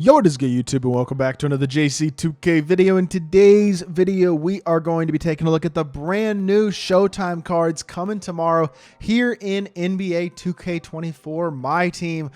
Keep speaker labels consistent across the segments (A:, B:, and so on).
A: Yo, what is good, YouTube, and welcome back to another JC2K video. In today's video, we are going to be taking a look at the brand new Showtime cards coming tomorrow here in NBA 2K24 MyTEAM.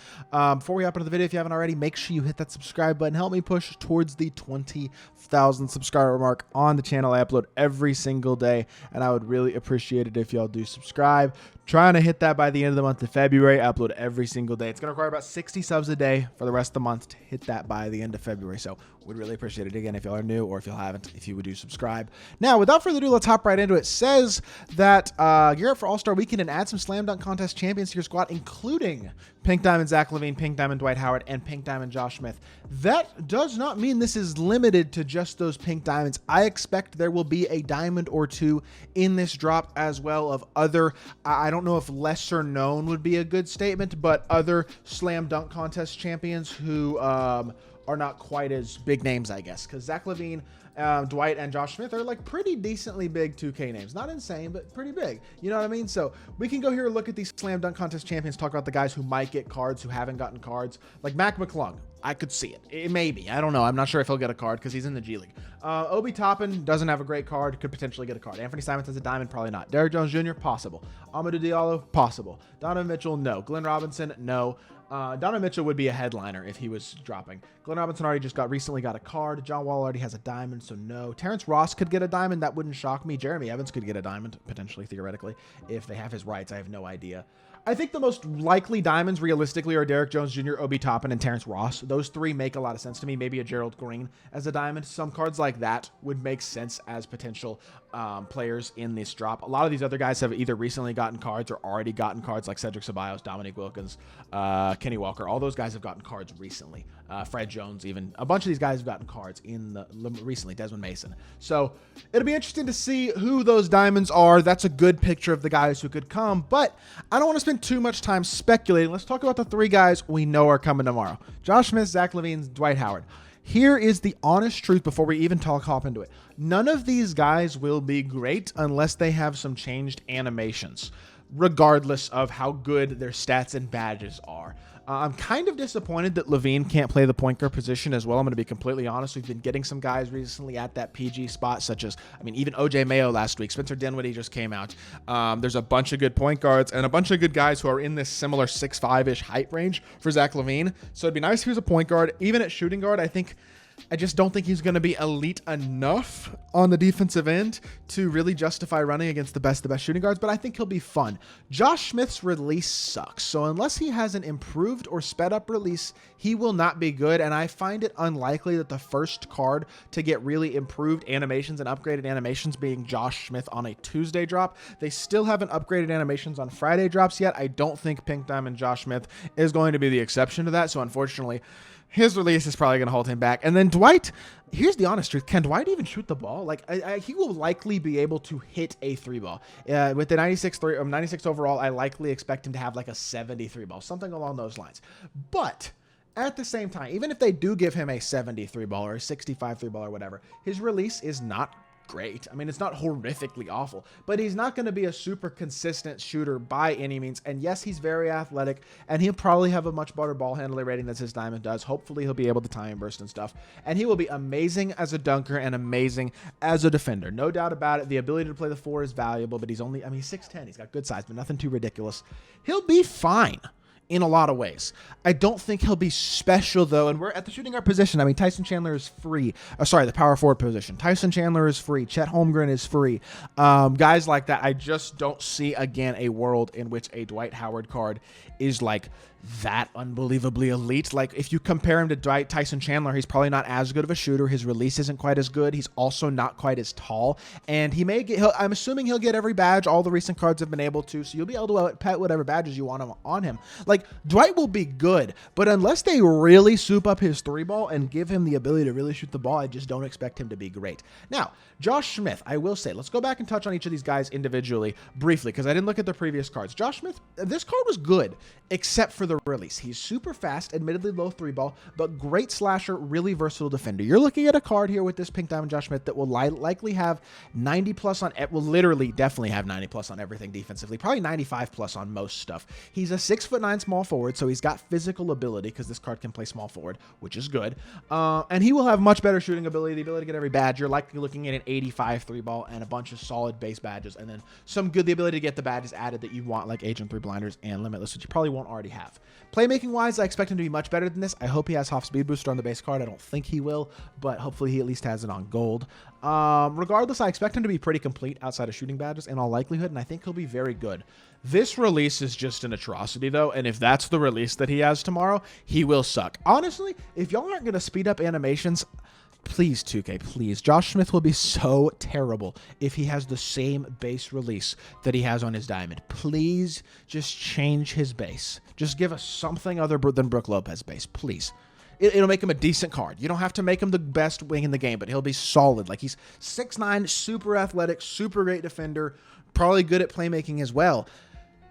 A: Before we hop into the video, if you haven't already, make sure you hit that subscribe button. Help me push towards the 20,000 subscriber mark on the channel. I upload every single day, and I would really appreciate it if y'all do subscribe. Trying to hit that by the end of the month of February. I upload every single day. It's going to require about 60 subs a day for the rest of the month to hit that by the end of February. So would really appreciate it again if y'all are new, or if y'all haven't, if you would do subscribe. Now, without further ado, let's hop right into it. It says that gear up for All-Star Weekend and add some Slam Dunk Contest champions to your squad, including Pink Diamond Zach LaVine, Pink Diamond Dwight Howard, and Pink Diamond Josh Smith. That does not mean this is limited to just those Pink Diamonds. I expect there will be a diamond or two in this drop as well of other, I don't know if lesser known would be a good statement, but other Slam Dunk Contest champions who are not quite as big names, I guess, because Zach LaVine, Dwight, and Josh Smith are like pretty decently big 2K names. Not insane, but pretty big. You know what I mean? So we can go here and look at these Slam Dunk Contest champions, talk about the guys who might get cards, who haven't gotten cards. Like Mac McClung, I could see it. It may be. I don't know. I'm not sure if he'll get a card because he's in the G League. Obi Toppin doesn't have a great card, could potentially get a card. Anthony Simons has a diamond, probably not. Derrick Jones Jr., possible. Amadou Diallo, possible. Donovan Mitchell, no. Glenn Robinson, no. Donovan Mitchell would be a headliner if he was dropping. Glenn Robinson already just recently got a card. John Wall already has a diamond, so no. Terrence Ross could get a diamond. That wouldn't shock me. Jeremy Evans could get a diamond, potentially, theoretically, if they have his rights. I have no idea. I think the most likely diamonds, realistically, are Derrick Jones Jr., Obi Toppin, and Terrence Ross. Those three make a lot of sense to me. Maybe a Gerald Green as a diamond. Some cards like that would make sense as potential players in this drop. A lot of these other guys have either recently gotten cards or already gotten cards, like Cedric Ceballos, Dominique Wilkins, Kenny Walker. All those guys have gotten cards recently. Fred Jones, even. A bunch of these guys have gotten cards recently. Desmond Mason. So it'll be interesting to see who those diamonds are. That's a good picture of the guys who could come, but I don't want to spend too much time speculating. Let's talk about the three guys we know are coming tomorrow. Josh Smith, Zach LaVine, Dwight Howard. Here is the honest truth before we even hop into it. None of these guys will be great unless they have some changed animations, regardless of how good their stats and badges are. I'm kind of disappointed that LaVine can't play the point guard position as well. I'm going to be completely honest. We've been getting some guys recently at that PG spot, such as, even OJ Mayo last week. Spencer Dinwiddie just came out. There's a bunch of good point guards and a bunch of good guys who are in this similar 6'5"-ish height range for Zach LaVine. So it'd be nice if he was a point guard. Even at shooting guard, I just don't think he's going to be elite enough on the defensive end to really justify running against the best shooting guards, but I think he'll be fun. Josh Smith's release sucks, so unless he has an improved or sped up release, he will not be good, and I find it unlikely that the first card to get really improved animations and upgraded animations being Josh Smith on a Tuesday drop. They still haven't upgraded animations on Friday drops yet. I don't think Pink Diamond Josh Smith is going to be the exception to that, so unfortunately, his release is probably going to hold him back. And then Dwight, here's the honest truth. Can Dwight even shoot the ball? Like, he will likely be able to hit a 3-ball. With the 96 overall, I likely expect him to have like a 73 ball, something along those lines. But at the same time, even if they do give him a 73 ball or a 65 3-ball or whatever, his release is not great. It's not horrifically awful, but he's not going to be a super consistent shooter by any means. And yes, he's very athletic, and he'll probably have a much better ball handling rating than his diamond does. Hopefully, he'll be able to time burst and stuff, and he will be amazing as a dunker and amazing as a defender. No doubt about it. The ability to play the 4 is valuable, but he's only, he's 6'10". He's got good size, but nothing too ridiculous. He'll be fine in a lot of ways. I don't think he'll be special, though, and we're at the shooting guard position. Tyson Chandler is free. The power forward position. Tyson Chandler is free. Chet Holmgren is free. Guys like that, I just don't see, again, a world in which a Dwight Howard card is like that unbelievably elite. Like, if you compare him to Tyson Chandler, he's probably not as good of a shooter. His release isn't quite as good. He's also not quite as tall, and I'm assuming he'll get every badge all the recent cards have been able to, so you'll be able to pet whatever badges you want on him. Like, Dwight will be good, but unless they really soup up his 3-ball and give him the ability to really shoot the ball, I just don't expect him to be great. Now, Josh Smith, I will say, let's go back and touch on each of these guys individually briefly, because I didn't look at the previous cards. Josh Smith, this card was good, except for the the release. He's super fast, admittedly low 3-ball, but great slasher, really versatile defender. You're looking at a card here with this Pink Diamond Josh Smith that will likely have 90 plus on, will literally definitely have 90 plus on everything defensively, probably 95 plus on most stuff. He's a 6'9" small forward, so he's got physical ability because this card can play small forward, which is good. And he will have much better shooting ability, the ability to get every badge. You're likely looking at an 85 3-ball and a bunch of solid base badges, and then the ability to get the badges added that you want, like Agent 3 Blinders and Limitless, which you probably won't already have. Playmaking wise, I expect him to be much better than this. I hope he has Hoff Speed Booster on the base card. I don't think he will, but hopefully he at least has it on gold. Regardless, I expect him to be pretty complete outside of shooting badges in all likelihood, and I think he'll be very good. This release is just an atrocity, though, and if that's the release that he has tomorrow, he will suck. Honestly, if y'all aren't going to speed up animations, please, 2K, please. Josh Smith will be so terrible if he has the same base release that he has on his diamond. Please just change his base. Just give us something other than Brook Lopez base, please. It'll make him a decent card. You don't have to make him the best wing in the game, but he'll be solid. Like, he's 6'9", super athletic, super great defender, probably good at playmaking as well.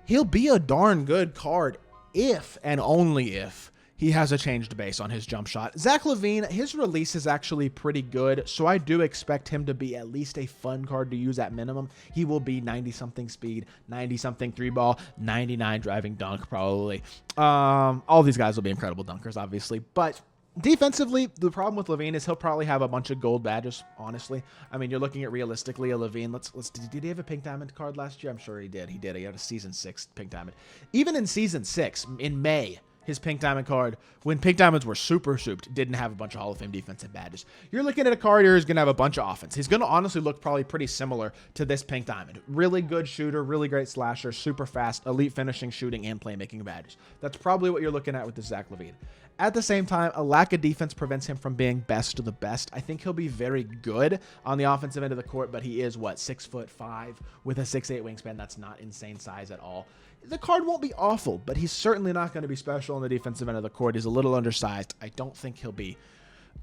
A: He'll be a darn good card if and only if he has a changed base on his jump shot. Zach LaVine, his release is actually pretty good, so I do expect him to be at least a fun card to use at minimum. He will be 90-something speed, 90-something 3-ball, 99 driving dunk probably. All these guys will be incredible dunkers, obviously, but defensively, the problem with LaVine is he'll probably have a bunch of gold badges, honestly. I mean, you're looking at realistically a LaVine. Did he have a Pink Diamond card last year? I'm sure he did. He did. He had a Season 6 Pink Diamond. Even in Season 6, in May, his Pink Diamond card, when Pink Diamonds were super souped, didn't have a bunch of Hall of Fame defensive badges. You're looking at a card here who's going to have a bunch of offense. He's going to honestly look probably pretty similar to this Pink Diamond. Really good shooter, really great slasher, super fast, elite finishing, shooting, and playmaking badges. That's probably what you're looking at with this Zach LaVine. At the same time, a lack of defense prevents him from being best of the best. I think he'll be very good on the offensive end of the court, but he is, what, 6'5" with a 6'8" wingspan. That's not insane size at all. The card won't be awful, but he's certainly not going to be special on the defensive end of the court. He's a little undersized. I don't think he'll be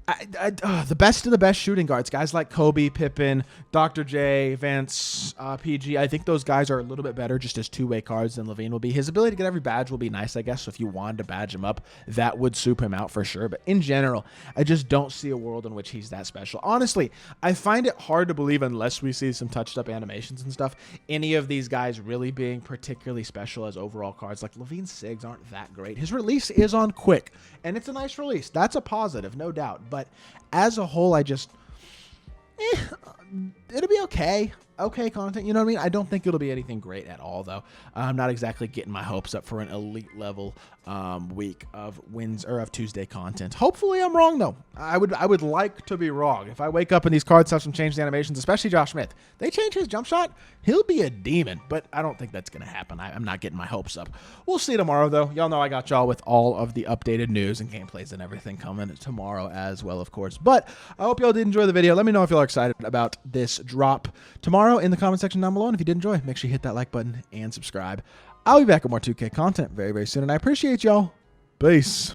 A: the best of the best shooting guards, guys like Kobe, Pippen, Dr. J, Vance, PG. I think those guys are a little bit better just as two-way cards than LaVine will be. His ability to get every badge will be nice, I guess. So if you wanted to badge him up, that would soup him out for sure. But in general, I just don't see a world in which he's that special. Honestly, I find it hard to believe, unless we see some touched-up animations and stuff, any of these guys really being particularly special as overall cards. Like, LaVine's SIGs aren't that great. His release is on quick, and it's a nice release. That's a positive, no doubt. But as a whole, I just, it'll be okay. Okay content, you know what I mean? I don't think it'll be anything great at all, though. I'm not exactly getting my hopes up for an elite level week of Tuesday content. Hopefully I'm wrong, though. I would like to be wrong. If I wake up and these cards have some changed animations, especially Josh Smith, they change his jump shot, he'll be a demon. But I don't think that's going to happen. I'm not getting my hopes up. We'll see tomorrow, though. Y'all know I got y'all with all of the updated news and gameplays and everything coming tomorrow as well, of course. But I hope y'all did enjoy the video. Let me know if y'all are excited about this drop tomorrow in the comment section down below. And if you did enjoy, make sure you hit that like button and subscribe. I'll be back with more 2K content very, very soon. And I appreciate y'all. Peace.